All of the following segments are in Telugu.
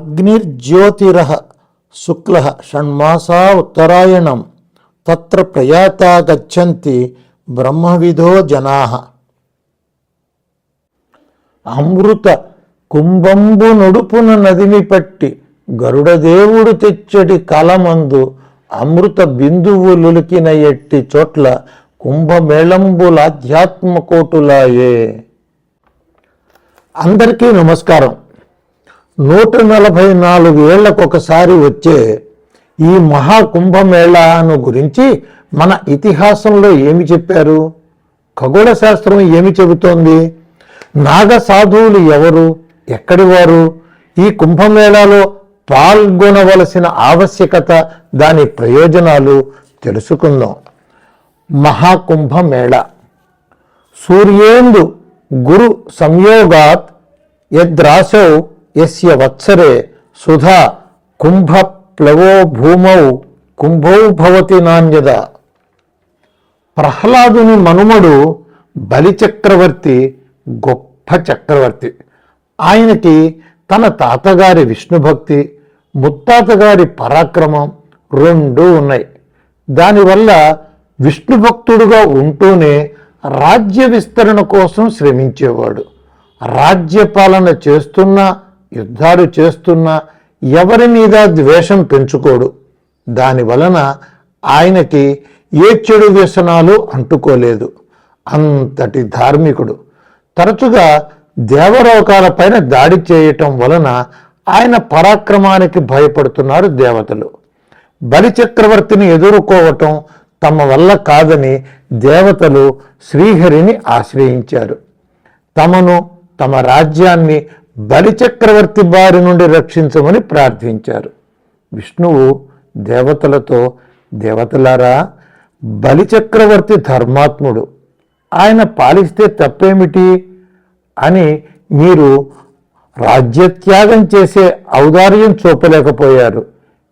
అగ్నిర్జ్యోతిరః శుక్లః షణ్మాసా ఉత్తరాయణం తత్ర ప్రయాతా గచ్చంతి బ్రహ్మవిదో జనాః. అమృత కుంభంబు నొడుపున నదిని పట్టి గరుడదేవుడు తెచ్చడి కలమందు అమృత బిందువులులికిన ఎట్టి చోట్ల కుంభమేళంబులాధ్యాత్మకోటులాయే. అందరికీ నమస్కారం. 144 ఏళ్లకొకసారి వచ్చే ఈ మహాకుంభమేళాను గురించి మన ఇతిహాసంలో ఏమి చెప్పారు? ఖగోళ శాస్త్రం ఏమి చెబుతోంది? నాగ సాధువులు ఎవరు, ఎక్కడివారు? ఈ కుంభమేళాలో పాల్గొనవలసిన ఆవశ్యకత, దాని ప్రయోజనాలు తెలుసుకుందాం. మహాకుంభమేళ సూర్యేందు గురు సంయోగాత్ యద్రాసౌ యస్య వత్సరే సుధా కుంభ ప్లవో భూమౌ కుంభౌ భవతి నాణ్యద. ప్రహ్లాదుని మనుమడు బలిచక్రవర్తి గొప్ప చక్రవర్తి. ఆయనకి తన తాతగారి విష్ణుభక్తి, ముత్తాతగారి పరాక్రమం రెండూ ఉన్నాయి. దానివల్ల విష్ణుభక్తుడుగా ఉంటూనే రాజ్య విస్తరణ కోసం శ్రమించేవాడు. రాజ్యపాలన చేస్తున్నా, యుద్ధాలు చేస్తున్నా ఎవరి మీద ద్వేషం పెంచుకోడు. దానివలన ఆయనకి ఏ చెడు వ్యసనాలు అంటుకోలేదు. అంతటి ధార్మికుడు. తరచుగా దేవలోకాలపైన దాడి చేయటం వలన ఆయన పరాక్రమానికి భయపడుతున్నారు దేవతలు. బలిచక్రవర్తిని ఎదుర్కోవటం తమ వల్ల కాదని దేవతలు శ్రీహరిని ఆశ్రయించారు. తమను, తమ రాజ్యాన్ని బలిచక్రవర్తి బారి నుండి రక్షించమని ప్రార్థించారు. విష్ణువు దేవతలతో, దేవతలారా, బలిచక్రవర్తి ధర్మాత్ముడు, ఆయన పాలిస్తే తప్పేమిటి అని మీరు రాజ్యత్యాగం చేసే ఔదార్యం చూపలేకపోయారు.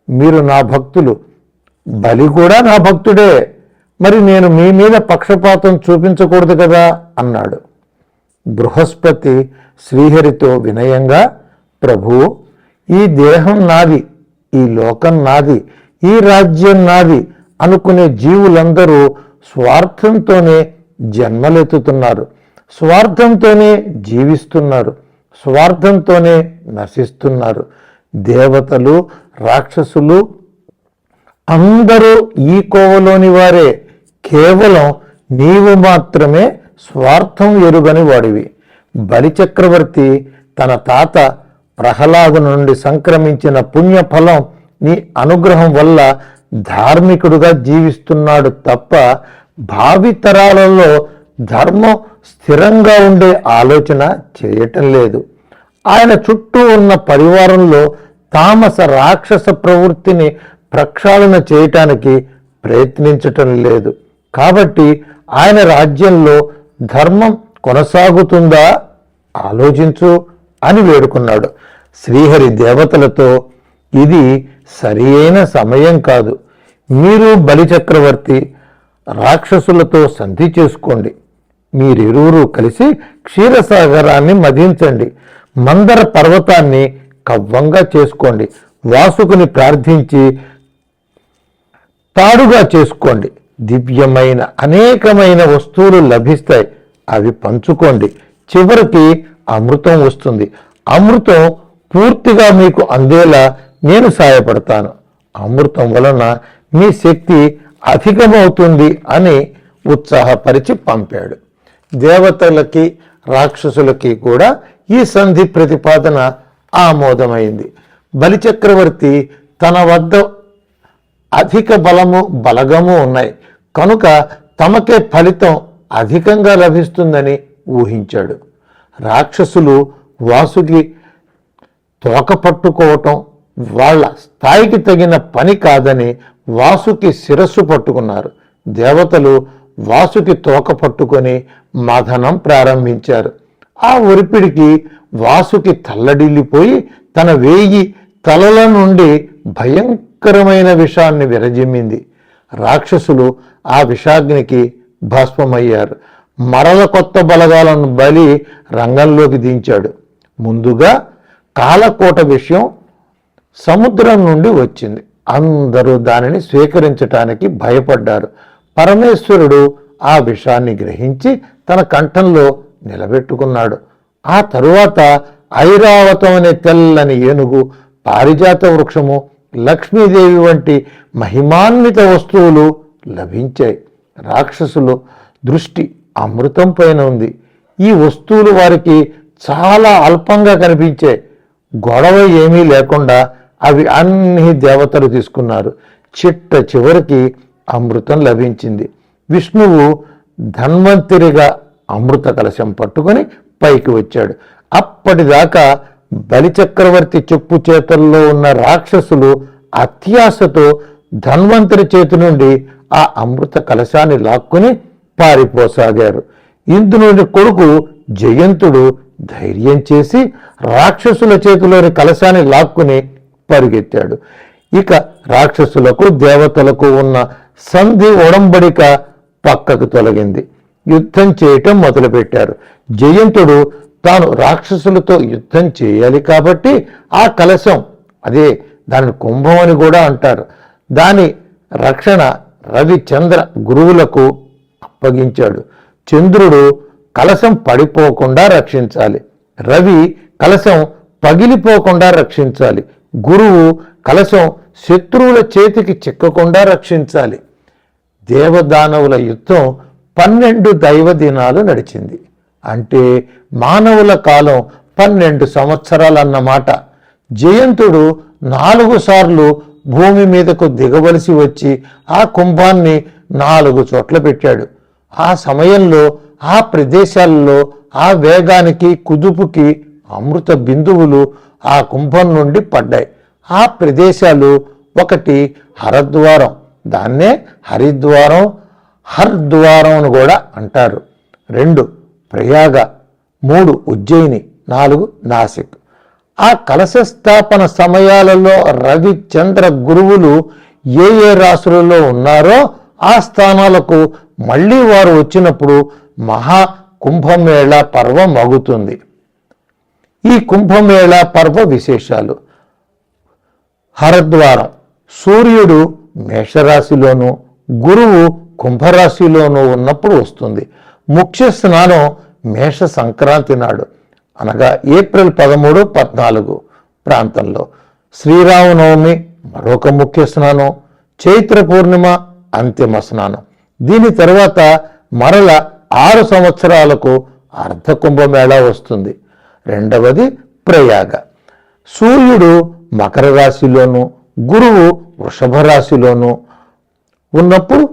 మీరు నా భక్తులు, బలి కూడా నా భక్తుడే, మరి నేను మీ మీద పక్షపాతం చూపించకూడదు కదా అన్నాడు. బృహస్పతి శ్రీహరితో వినయంగా, ప్రభు, ఈ దేహం నాది, ఈ లోకం నాది, ఈ రాజ్యం నాది అనుకునే జీవులందరూ స్వార్థంతోనే జన్మలెత్తుతున్నారు, స్వార్థంతోనే జీవిస్తున్నారు, స్వార్థంతోనే నశిస్తున్నారు. దేవతలు, రాక్షసులు అందరూ ఈ కోవలోని వారే. కేవలం నీవు మాత్రమే స్వార్థం ఎరుగని వాడివి. బలిచక్రవర్తి తన తాత ప్రహ్లాదు నుండి సంక్రమించిన పుణ్యఫలం నీ అనుగ్రహం వల్ల ధార్మికుడుగా జీవిస్తున్నాడు తప్ప భావితరాలలో ధర్మం స్థిరంగా ఉండే ఆలోచన చేయటం లేదు. ఆయన చుట్టూ ఉన్న పరివారంలో తామస రాక్షస ప్రవృత్తిని ప్రక్షాళన చేయటానికి ప్రయత్నించటం లేదు. కాబట్టి ఆయన రాజ్యంలో ధర్మం కొనసాగుతుందా ఆలోచించు అని వేడుకున్నాడు. శ్రీహరి దేవతలతో, ఇది సరి అయిన సమయం కాదు. మీరు బలిచక్రవర్తి, రాక్షసులతో సంధి చేసుకోండి. మీరిరువురు కలిసి క్షీరసాగరాన్ని మదించండి. మందర పర్వతాన్ని కవ్వంగా చేసుకోండి. వాసుకుని ప్రార్థించి తాడుగా చేసుకోండి. దివ్యమైన అనేకమైన వస్తువులు లభిస్తాయి, అవి పంచుకోండి. చివరికి అమృతం వస్తుంది. అమృతం పూర్తిగా మీకు అందేలా నేను సహాయపడతాను. అమృతం వలన మీ శక్తి అధికమవుతుంది అని ఉత్సాహపరిచి పంపాడు. దేవతలకి, రాక్షసులకి కూడా ఈ సంధి ప్రతిపాదన ఆమోదమైంది. బలిచక్రవర్తి తన వద్ద అధిక బలము, బలగము ఉన్నాయి కనుక తమకే ఫలితం అధికంగా లభిస్తుందని ఊహించాడు. రాక్షసులు వాసుకి తోక పట్టుకోవటం వాళ్ళ స్థాయికి తగిన పని కాదని వాసుకి శిరస్సు పట్టుకున్నారు. దేవతలు వాసుకి తోక పట్టుకొని మథనం ప్రారంభించారు. ఆ ఒరిపిడికి వాసుకి తల్లడిల్లిపోయి తన 1000 తలల నుండి భయంకరమైన విషాన్ని విరజిమ్మింది. రాక్షసులు ఆ విషాగ్నికి భస్మమయ్యారు. మరల కొత్త బలగాలను బలి రంగంలోకి దించాడు. ముందుగా కాలకోట విషయం సముద్రం నుండి వచ్చింది. అందరూ దానిని స్వీకరించటానికి భయపడ్డారు. పరమేశ్వరుడు ఆ విషాన్ని గ్రహించి తన కంఠంలో నిలబెట్టుకున్నాడు. ఆ తరువాత ఐరావతం అనే తెల్లని ఏనుగు, పారిజాత వృక్షము, లక్ష్మీదేవి వంటి మహిమాన్విత వస్తువులు లభించాయి. రాక్షసులు దృష్టి అమృతం పైన ఉంది. ఈ వస్తువులు వారికి చాలా అల్పంగా కనిపించాయి. గొడవ ఏమీ లేకుండా అవి అన్ని దేవతలు తీసుకున్నారు. చివరికి అమృతం లభించింది. విష్ణువు ధన్వంతరిగా అమృత కలశం పట్టుకొని పైకి వచ్చాడు. అప్పటిదాకా బలిచక్రవర్తి చెప్పు చేతుల్లో ఉన్న రాక్షసులు అత్యాశతో ధన్వంతరి చేతి నుండి ఆ అమృత కలశాన్ని లాక్కుని పారిపోసాగారు. ఇంద్రుని కొడుకు జయంతుడు ధైర్యం చేసి రాక్షసుల చేతిలోని కలశాన్ని లాక్కుని పరిగెత్తాడు. ఇక రాక్షసులకు దేవతలకు ఉన్న సంధి ఒడంబడిక పక్కకు తొలగింది. యుద్ధం చేయటం మొదలుపెట్టారు. జయంతుడు తాను రాక్షసులతో యుద్ధం చేయాలి కాబట్టి ఆ కలశం, దాని కుంభం అని కూడా అంటారు, దాని రక్షణ రవిచంద్ర గురువులకు అప్పగించాడు. చంద్రుడు కలశం పడిపోకుండా రక్షించాలి, రవి కలశం పగిలిపోకుండా రక్షించాలి, గురువు కలశం శత్రువుల చేతికి చిక్కకుండా రక్షించాలి. దేవదానవుల యుద్ధం 12 దైవ దినాలు నడిచింది. అంటే మానవుల కాలం 12 సంవత్సరాలన్నమాట. జయంతుడు 4 సార్లు భూమి మీదకు దిగవలసి వచ్చి ఆ కుంభాన్ని 4 చోట్ల పెట్టాడు. ఆ సమయంలో ఆ ప్రదేశాలలో ఆ వేగానికి కుదుపుకి అమృత బిందువులు ఆ కుంభం నుండి పడ్డాయి. ఆ ప్రదేశాలు: 1 హరద్వారం, దాన్నే హరిద్వారం, హర్ద్వారం అని కూడా అంటారు. 2 ప్రయాగ, 3 ఉజ్జయిని, 4 నాసిక్. ఆ కలశ స్థాపన సమయాలలో రవి చంద్ర గురువులు ఏ రాశులలో ఉన్నారో ఆ స్థానాలకు మళ్ళీ వారు వచ్చినప్పుడు మహా కుంభమేళా పర్వం అగుతుంది. ఈ కుంభమేళా పర్వ విశేషాలు: హరద్వారం సూర్యుడు మేషరాశిలోనూ గురువు కుంభరాశిలోనూ ఉన్నప్పుడు వస్తుంది. ముఖ్య స్నానం మేష సంక్రాంతి నాడు, అనగా ఏప్రిల్ 13, 14 ప్రాంతంలో. శ్రీరామనవమి మరొక ముఖ్య స్నానం, చైత్ర పూర్ణిమ అంతిమ స్నానం. దీని తర్వాత మరల 6 సంవత్సరాలకు అర్ధ కుంభమేళా వస్తుంది. 2వది ప్రయాగ. సూర్యుడు మకర రాశిలోను గురువు వృషభ రాశిలోను ఉన్నప్పుడు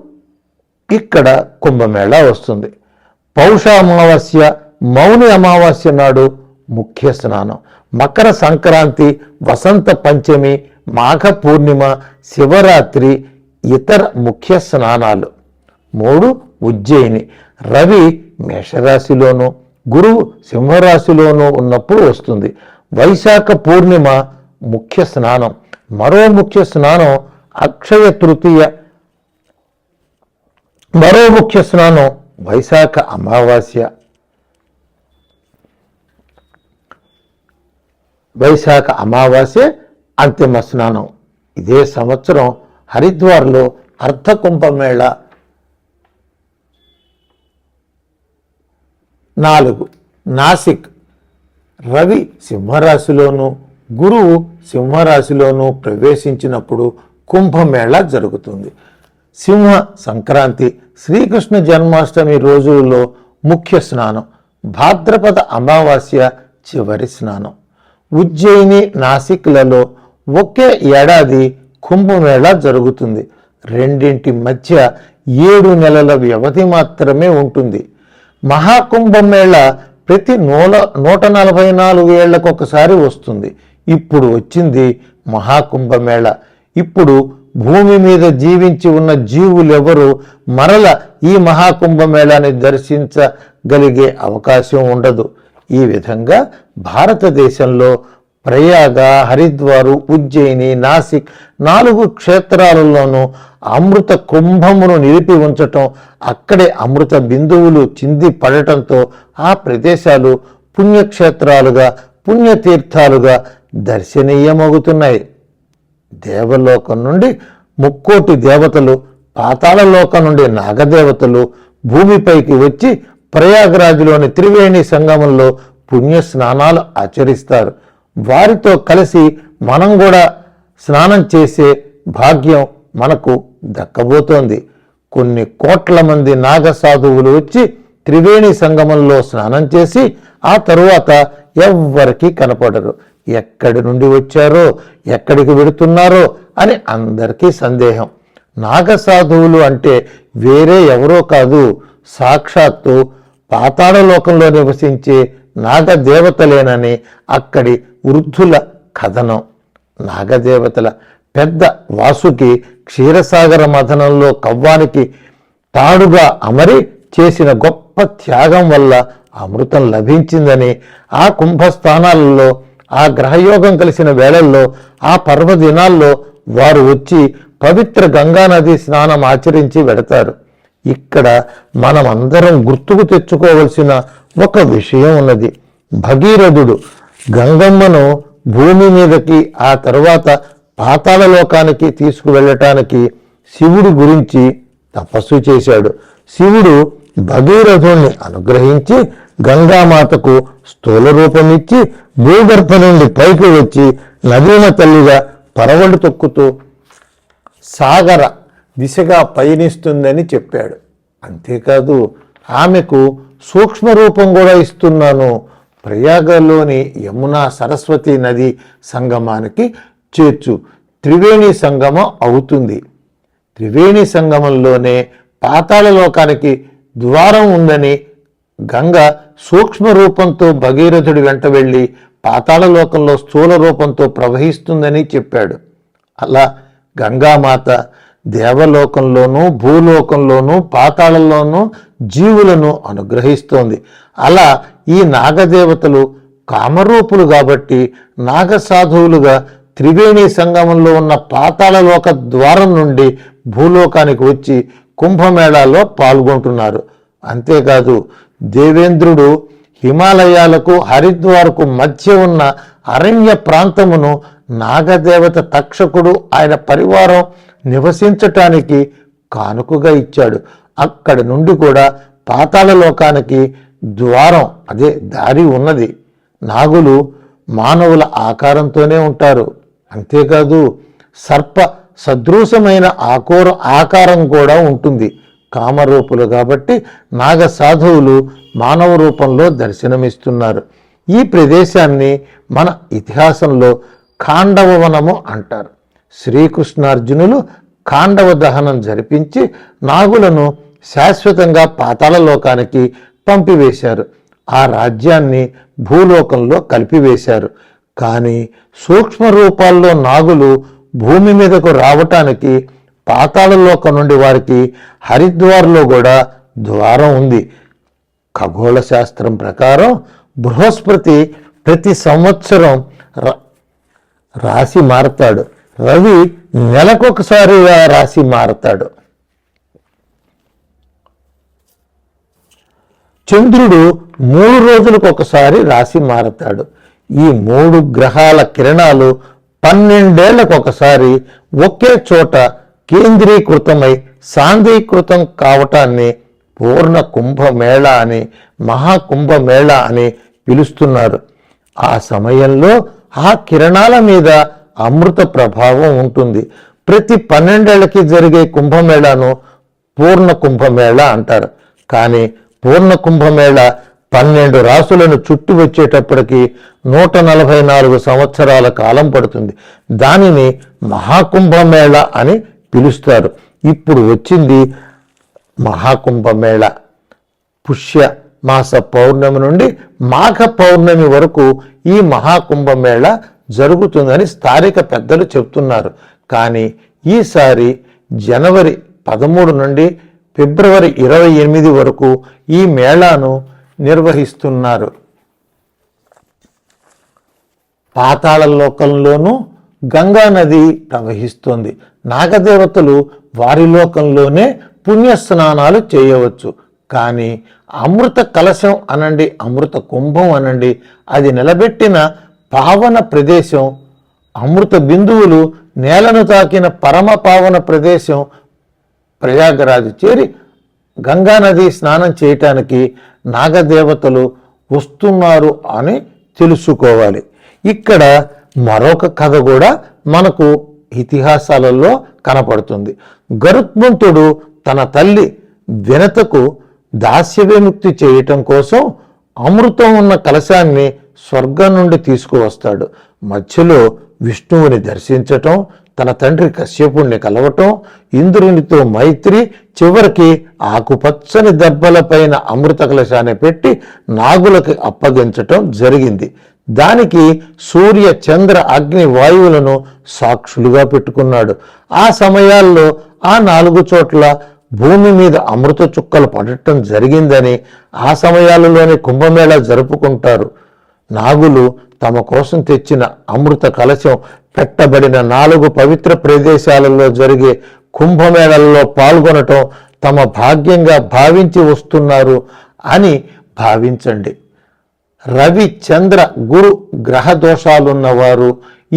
ఇక్కడ కుంభమేళా వస్తుంది. పౌష అమావాస్య, మౌని అమావాస్య నాడు ముఖ్య స్నానం. మకర సంక్రాంతి, వసంత పంచమి, మాఘ పూర్ణిమ, శివరాత్రి ఇతర ముఖ్య స్నానాలు. 3 ఉజ్జయిని. రవి మేషరాశిలోను గురువు సింహరాశిలోనూ ఉన్నప్పుడు వస్తుంది. వైశాఖ పూర్ణిమ ముఖ్య స్నానం. మరో ముఖ్య స్నానం అక్షయ తృతీయ. మరో ముఖ్య స్నానం వైశాఖ అమావాస్య. వైశాఖ అమావాస్య అంతిమ స్నానం. ఇదే సంవత్సరం హరిద్వార్లో అర్ధ కుంభమేళా. 4 నాసిక్. రవి సింహరాశిలోను గురువు సింహరాశిలోను ప్రవేశించినప్పుడు కుంభమేళా జరుగుతుంది. సింహ సంక్రాంతి, శ్రీకృష్ణ జన్మాష్టమి రోజుల్లో ముఖ్య స్నానం. భాద్రపద అమావాస్య చివరి స్నానం. ఉజ్జయిని, నాసిక్లలో ఒకే ఏడాది కుంభమేళా జరుగుతుంది. రెండింటి మధ్య 7 నెలల వ్యవధి మాత్రమే ఉంటుంది. మహాకుంభమేళా ప్రతి 144 ఏళ్లకొకసారి వస్తుంది. ఇప్పుడు వచ్చింది మహాకుంభమేళా. ఇప్పుడు భూమి మీద జీవించి ఉన్న జీవులెవరూ మరల ఈ మహాకుంభమేళాని దర్శించగలిగే అవకాశం ఉండదు. ఈ విధంగా భారతదేశంలో ప్రయాగ, హరిద్వారు, ఉజ్జయిని, నాసిక్ 4 క్షేత్రాలలోనూ అమృత కుంభమును నిలిపి ఉంచటం, అక్కడే అమృత బిందువులు చింది పడటంతో ఆ ప్రదేశాలు పుణ్యక్షేత్రాలుగా, పుణ్యతీర్థాలుగా దర్శనీయమవుతున్నాయి. దేవలోకం నుండి ముక్కోటి దేవతలు, పాతాళలోకం నుండి నాగదేవతలు భూమిపైకి వచ్చి ప్రయాగరాజులోని త్రివేణి సంగమంలో పుణ్య స్నానాలు ఆచరిస్తారు. వారితో కలిసి మనం కూడా స్నానం చేసే భాగ్యం మనకు దక్కబోతోంది. కొన్ని కోట్ల మంది నాగ సాధువులు వచ్చి త్రివేణి సంగమంలో స్నానం చేసి ఆ తరువాత ఎవ్వరికీ కనపడరు. ఎక్కడి నుండి వచ్చారో, ఎక్కడికి వెడుతున్నారో అని అందరికీ సందేహం. నాగ సాధువులు అంటే వేరే ఎవరో కాదు, సాక్షాత్తు పాతాళలోకంలో నివసించే నాగదేవతలేనని అక్కడి వృద్ధుల కథనం. నాగదేవతల పెద్ద వాసుకి క్షీరసాగర మథనంలో కవ్వానికి తాడుగా అమరి చేసిన గొప్ప త్యాగం వల్ల అమృతం లభించిందని, ఆ కుంభస్థానాలలో, ఆ గ్రహయోగం కలిసిన వేళల్లో, ఆ పర్వదినాల్లో వారు వచ్చి పవిత్ర గంగానది స్నానం ఆచరించి వెడతారు. ఇక్కడ మనమందరం గుర్తుకు తెచ్చుకోవలసిన ఒక విషయం ఉన్నది. భగీరథుడు గంగమ్మను భూమి మీదకి, ఆ తర్వాత పాతాళలోకానికి తీసుకువెళ్ళటానికి శివుడు గురించి తపస్సు చేశాడు. శివుడు భగీరథుణ్ణి అనుగ్రహించి గంగామాతకు స్థూల రూపమిచ్చి భూగర్భ నుండి పైకి వచ్చి నదీమ తల్లిగా పరవళ్ళు తొక్కుతూ సాగర దిశగా పయనిస్తుందని చెప్పాడు. అంతేకాదు ఆమెకు సూక్ష్మ రూపం కూడా ఇస్తున్నాను, ప్రయాగలోని యమునా సరస్వతి నది సంగమానికి చేర్చు, త్రివేణి సంగమం అవుతుంది. త్రివేణి సంగమంలోనే పాతాళలోకానికి ద్వారం ఉందని, గంగ సూక్ష్మ రూపంతో భగీరథుడి వెంట వెళ్ళి పాతాళలోకంలో స్థూల రూపంతో ప్రవహిస్తుందని చెప్పాడు. అలా గంగామాత దేవలోకంలోనూ, భూలోకంలోనూ, పాతాళంలోనూ జీవులను అనుగ్రహిస్తోంది. అలా ఈ నాగదేవతలు కామరూపులు కాబట్టి నాగసాధువులుగా త్రివేణి సంగమంలో ఉన్న పాతాళలోక ద్వారం నుండి భూలోకానికి వచ్చి కుంభమేళాలో పాల్గొంటున్నారు. అంతేకాదు దేవేంద్రుడు హిమాలయాలకు, హరిద్వార్కు మధ్య ఉన్న అరణ్య ప్రాంతమును నాగదేవత తక్షకుడు ఆయన పరివారం నివసించటానికి కానుకగా ఇచ్చాడు. అక్కడి నుండి కూడా పాతాళలోకానికి ద్వారం, అదే దారి ఉన్నది. నాగులు మానవుల ఆకారంతోనే ఉంటారు. అంతేకాదు సర్ప సదృశమైన ఆకారం కూడా ఉంటుంది. కామరూపులు కాబట్టి నాగ సాధువులు మానవ రూపంలో దర్శనమిస్తున్నారు. ఈ ప్రదేశాన్ని మన ఇతిహాసంలో ఖాండవవనము అంటారు. శ్రీకృష్ణార్జునులు ఖాండవ దహనం జరిపించి నాగులను శాశ్వతంగా పాతాళలోకానికి పంపివేశారు. ఆ రాజ్యాన్ని భూలోకంలో కలిపివేశారు. కానీ సూక్ష్మ రూపాల్లో నాగులు భూమి మీదకు రావటానికి పాతాళలోకం నుండి వారికి హరిద్వార్లో కూడా ద్వారం ఉంది. ఖగోళ శాస్త్రం ప్రకారం బృహస్పతి ప్రతి సంవత్సరం రాశి మారతాడు. రవి నెలకొకసారిగా రాశి మారతాడు. చంద్రుడు 3 రోజులకు ఒకసారి రాశి మారతాడు. ఈ 3 గ్రహాల కిరణాలు 12 ఏళ్లకు ఒకసారి ఒకే చోట కేంద్రీకృతమై సాంద్రీకృతం కావటాన్ని పూర్ణ కుంభమేళ అని, మహాకుంభమేళ అని పిలుస్తున్నారు. ఆ సమయంలో ఆ కిరణాల మీద అమృత ప్రభావం ఉంటుంది. ప్రతి 12 ఏళ్లకి జరిగే కుంభమేళను పూర్ణ కుంభమేళ అంటారు. కానీ పూర్ణ కుంభమేళ 12 రాసులను చుట్టి వచ్చేటప్పటికి 144 సంవత్సరాల కాలం పడుతుంది. దానిని మహాకుంభమేళ అని పిలుస్తారు. ఇప్పుడు వచ్చింది మహాకుంభమేళ. పుష్య మాస పౌర్ణమి నుండి మాఘ పౌర్ణమి వరకు ఈ మహాకుంభమేళ జరుగుతుందని స్థానిక పెద్దలు చెప్తున్నారు. కానీ ఈసారి జనవరి 13 నుండి ఫిబ్రవరి 28 వరకు ఈ మేళాను నిర్వహిస్తున్నారు. పాతాళలోకంలోనూ గంగా నది ప్రవహిస్తోంది. నాగదేవతలు వారి లోకంలోనే పుణ్యస్నానాలు చేయవచ్చు. కానీ అమృత కలశం అనండి, అమృత కుంభం అనండి, అది నిలబెట్టిన పావన ప్రదేశం, అమృత బిందువులు నేలను తాకిన పరమ పావన ప్రదేశం ప్రయాగరాజు చేరి గంగానది స్నానం చేయటానికి నాగదేవతలు వస్తున్నారు అని తెలుసుకోవాలి. ఇక్కడ మరొక కథ కూడా మనకు ఇతిహాసాలలో కనపడుతుంది. గరుత్మంతుడు తన తల్లి వినతకు దాస్య విముక్తి చేయటం కోసం అమృతం ఉన్న కలశాన్ని స్వర్గం నుండి తీసుకువస్తాడు. మధ్యలో విష్ణువుని దర్శించటం, తన తండ్రి కశ్యపుణ్ణి కలవటం, ఇంద్రునితో మైత్రి, చివరికి ఆకుపచ్చని దెబ్బలపైన అమృత కలశాన్ని పెట్టి నాగులకి అప్పగించటం జరిగింది. దానికి సూర్య, చంద్ర, అగ్ని, వాయువులను సాక్షులుగా పెట్టుకున్నాడు. ఆ సమయాల్లో ఆ 4 చోట్ల భూమి మీద అమృత చుక్కలు పడటం జరిగిందని ఆ సమయాలలోనే కుంభమేళా జరుపుకుంటారు. నాగులు తమ కోసం తెచ్చిన అమృత కలశం పెట్టబడిన 4 పవిత్ర ప్రదేశాలలో జరిగే కుంభమేళల్లో పాల్గొనటం తమ భాగ్యంగా భావించి వస్తున్నారు అని భావించండి. రవి, చంద్ర, గురు గ్రహ దోషాలున్నవారు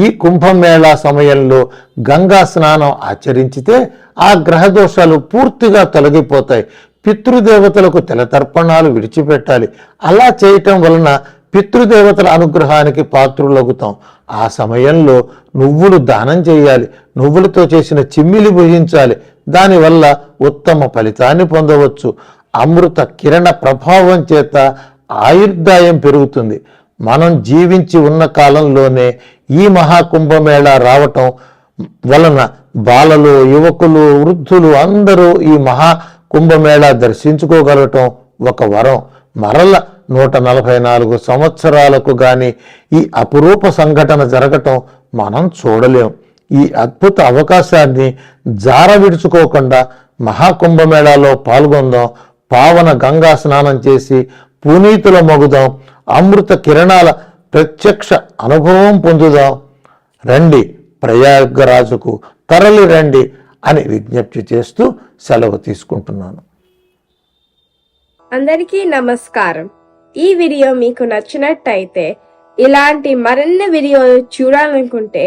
ఈ కుంభమేళా సమయంలో గంగా స్నానం ఆచరించితే ఆ గ్రహ దోషాలు పూర్తిగా తొలగిపోతాయి. పితృదేవతలకు తిలతర్పణాలు విడిచిపెట్టాలి. అలా చేయటం వలన పితృదేవతల అనుగ్రహానికి పాత్రులవుతాం. ఆ సమయంలో నువ్వులు దానం చేయాలి. నువ్వులతో చేసిన చిమ్మిలి భుజించాలి. దానివల్ల ఉత్తమ ఫలితాన్ని పొందవచ్చు. అమృత కిరణ ప్రభావం చేత ఆయుర్దాయం పెరుగుతుంది. మనం జీవించి ఉన్న కాలంలోనే ఈ మహాకుంభమేళా రావటం వలన బాలలు, యువకులు, వృద్ధులు అందరూ ఈ మహాకుంభమేళా దర్శించుకోగలగటం ఒక వరం. మరల 144 సంవత్సరాలకు గాని ఈ అపురూప సంఘటన జరగటం మనం చూడలేం. ఈ అద్భుత అవకాశాన్ని జార విడుచుకోకుండా మహాకుంభమేళాలో పాల్గొందాం. పావన గంగా స్నానం చేసి పునీతుల మగుదాం. అమృత కిరణాల ప్రత్యక్ష అనుభవం పొందుదాం. రండి, ప్రయాగరాజుకు తరలి రండి అని విజ్ఞప్తి చేస్తూ సెలవు తీసుకుంటున్నాను. అందరికీ నమస్కారం. ఈ వీడియో మీకు నచ్చినట్టయితే ఇలాంటి మరిన్ని వీడియోలు చూడాలనుకుంటే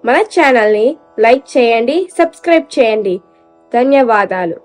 మన ఛానల్ని లైక్ చేయండి, సబ్స్క్రైబ్ చేయండి. ధన్యవాదాలు.